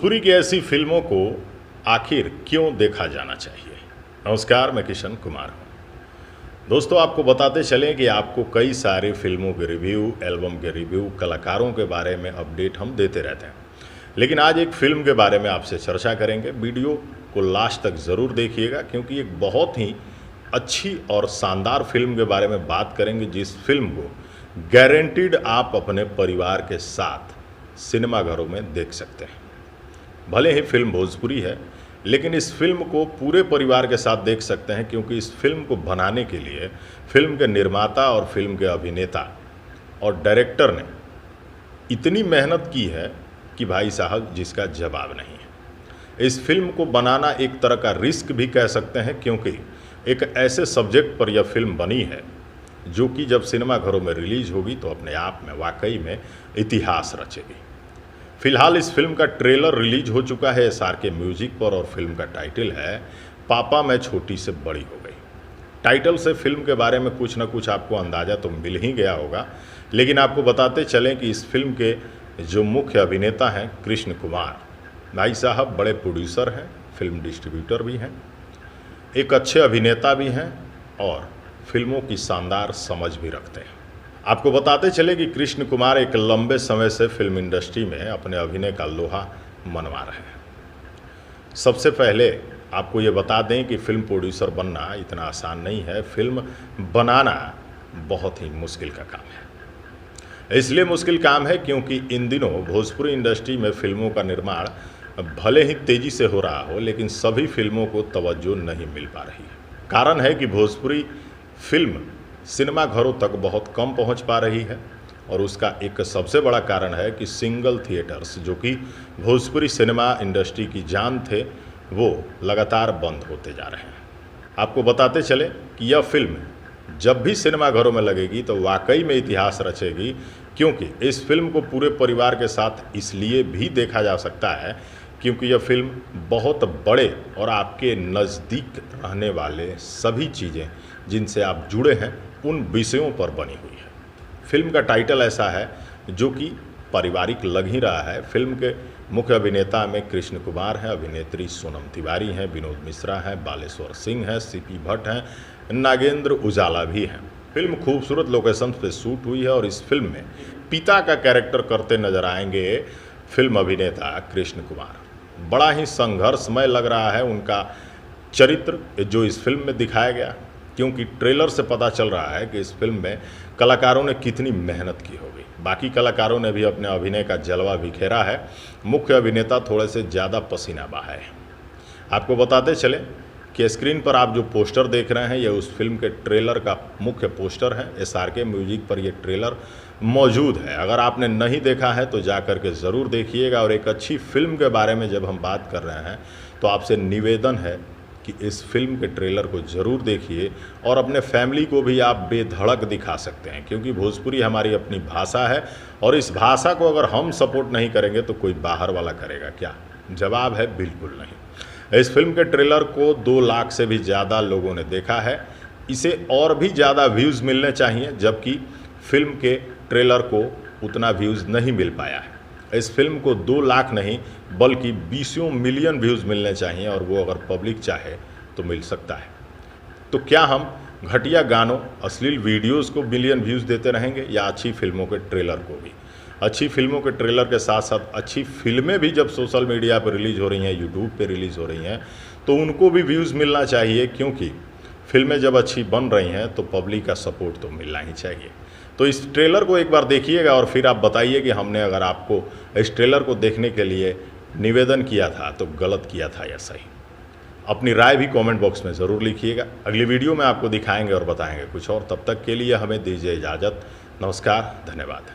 भोजपुरी की ऐसी फिल्मों को आखिर क्यों देखा जाना चाहिए। नमस्कार, मैं किशन कुमार हूँ। दोस्तों, आपको बताते चलें कि आपको कई सारी फिल्मों के रिव्यू, एल्बम के रिव्यू, कलाकारों के बारे में अपडेट हम देते रहते हैं, लेकिन आज एक फ़िल्म के बारे में आपसे चर्चा करेंगे। वीडियो को लास्ट तक ज़रूर देखिएगा, क्योंकि एक बहुत ही अच्छी और शानदार फिल्म के बारे में बात करेंगे, जिस फिल्म को गारंटीड आप अपने परिवार के साथ सिनेमाघरों में देख सकते हैं। भले ही फिल्म भोजपुरी है, लेकिन इस फिल्म को पूरे परिवार के साथ देख सकते हैं, क्योंकि इस फिल्म को बनाने के लिए फिल्म के निर्माता और फिल्म के अभिनेता और डायरेक्टर ने इतनी मेहनत की है कि भाई साहब, जिसका जवाब नहीं है। इस फिल्म को बनाना एक तरह का रिस्क भी कह सकते हैं, क्योंकि एक ऐसे सब्जेक्ट पर यह फिल्म बनी है जो कि जब सिनेमाघरों में रिलीज होगी तो अपने आप में वाकई में इतिहास रचेगी। फिलहाल इस फिल्म का ट्रेलर रिलीज हो चुका है SRK म्यूजिक पर, और फिल्म का टाइटल है पापा मैं छोटी से बड़ी हो गई। टाइटल से फिल्म के बारे में कुछ ना कुछ आपको अंदाज़ा तो मिल ही गया होगा, लेकिन आपको बताते चलें कि इस फिल्म के जो मुख्य अभिनेता हैं कृष्ण कुमार भाई साहब बड़े प्रोड्यूसर हैं, फिल्म डिस्ट्रीब्यूटर भी हैं, एक अच्छे अभिनेता भी हैं और फिल्मों की शानदार समझ भी रखते हैं। आपको बताते चले कि कृष्ण कुमार एक लंबे समय से फिल्म इंडस्ट्री में अपने अभिनय का लोहा मनवा रहे हैं। सबसे पहले आपको ये बता दें कि फिल्म प्रोड्यूसर बनना इतना आसान नहीं है। फिल्म बनाना बहुत ही मुश्किल का काम है। इसलिए मुश्किल काम है क्योंकि इन दिनों भोजपुरी इंडस्ट्री में फिल्मों का निर्माण भले ही तेज़ी से हो रहा हो, लेकिन सभी फिल्मों को तवज्जो नहीं मिल पा रही है। कारण है कि भोजपुरी फिल्म सिनेमाघरों तक बहुत कम पहुंच पा रही है, और उसका एक सबसे बड़ा कारण है कि सिंगल थिएटर्स, जो कि भोजपुरी सिनेमा इंडस्ट्री की जान थे, वो लगातार बंद होते जा रहे हैं। आपको बताते चले कि यह फिल्म जब भी सिनेमाघरों में लगेगी तो वाकई में इतिहास रचेगी, क्योंकि इस फिल्म को पूरे परिवार के साथ इसलिए भी देखा जा सकता है क्योंकि यह फिल्म बहुत बड़े और आपके नज़दीक रहने वाले सभी चीज़ें जिनसे आप जुड़े हैं उन विषयों पर बनी हुई है। फिल्म का टाइटल ऐसा है जो कि पारिवारिक लग ही रहा है। फिल्म के मुख्य अभिनेता में कृष्ण कुमार हैं, अभिनेत्री सोनम तिवारी हैं, विनोद मिश्रा हैं, बालेश्वर सिंह हैं, CP भट्ट हैं, नागेंद्र उजाला भी हैं। फिल्म खूबसूरत लोकेशन पे शूट हुई है, और इस फिल्म में पिता का कैरेक्टर करते नजर आएंगे फिल्म अभिनेता कृष्ण कुमार। बड़ा ही संघर्षमय लग रहा है उनका चरित्र जो इस फिल्म में दिखाया गया, क्योंकि ट्रेलर से पता चल रहा है कि इस फिल्म में कलाकारों ने कितनी मेहनत की होगी। बाकी कलाकारों ने भी अपने अभिनय का जलवा बिखेरा है, मुख्य अभिनेता थोड़े से ज़्यादा पसीना बहाए हैं। आपको बताते चले कि स्क्रीन पर आप जो पोस्टर देख रहे हैं, यह उस फिल्म के ट्रेलर का मुख्य पोस्टर है। SRK म्यूजिक पर यह ट्रेलर मौजूद है। अगर आपने नहीं देखा है तो जा कर के ज़रूर देखिएगा। और एक अच्छी फिल्म के बारे में जब हम बात कर रहे हैं तो आपसे निवेदन है कि इस फिल्म के ट्रेलर को ज़रूर देखिए, और अपने फैमिली को भी आप बेधड़क दिखा सकते हैं, क्योंकि भोजपुरी हमारी अपनी भाषा है, और इस भाषा को अगर हम सपोर्ट नहीं करेंगे तो कोई बाहर वाला करेगा क्या? जवाब है बिल्कुल नहीं। इस फिल्म के ट्रेलर को 2 लाख से भी ज़्यादा लोगों ने देखा है। इसे और भी ज़्यादा व्यूज़ मिलने चाहिए, जबकि फिल्म के ट्रेलर को उतना व्यूज़ नहीं मिल पाया है। इस फिल्म को 2 लाख नहीं बल्कि 20 मिलियन व्यूज़ मिलने चाहिए, और वो अगर पब्लिक चाहे तो मिल सकता है। तो क्या हम घटिया गानों, अश्लील वीडियोस को मिलियन व्यूज़ देते रहेंगे, या अच्छी फिल्मों के ट्रेलर को भी? अच्छी फिल्मों के ट्रेलर के साथ साथ अच्छी फिल्में भी जब सोशल मीडिया पर रिलीज़ हो रही हैं, यूट्यूब पे रिलीज़ हो रही हैं, तो उनको भी व्यूज़ मिलना चाहिए, क्योंकि फिल्में जब अच्छी बन रही हैं तो पब्लिक का सपोर्ट तो मिलना ही चाहिए। तो इस ट्रेलर को एक बार देखिएगा, और फिर आप बताइए कि हमने अगर आपको इस ट्रेलर को देखने के लिए निवेदन किया था तो गलत किया था या सही। अपनी राय भी कमेंट बॉक्स में ज़रूर लिखिएगा। अगली वीडियो में आपको दिखाएंगे और बताएंगे कुछ और। तब तक के लिए हमें दीजिए इजाज़त। नमस्कार, धन्यवाद।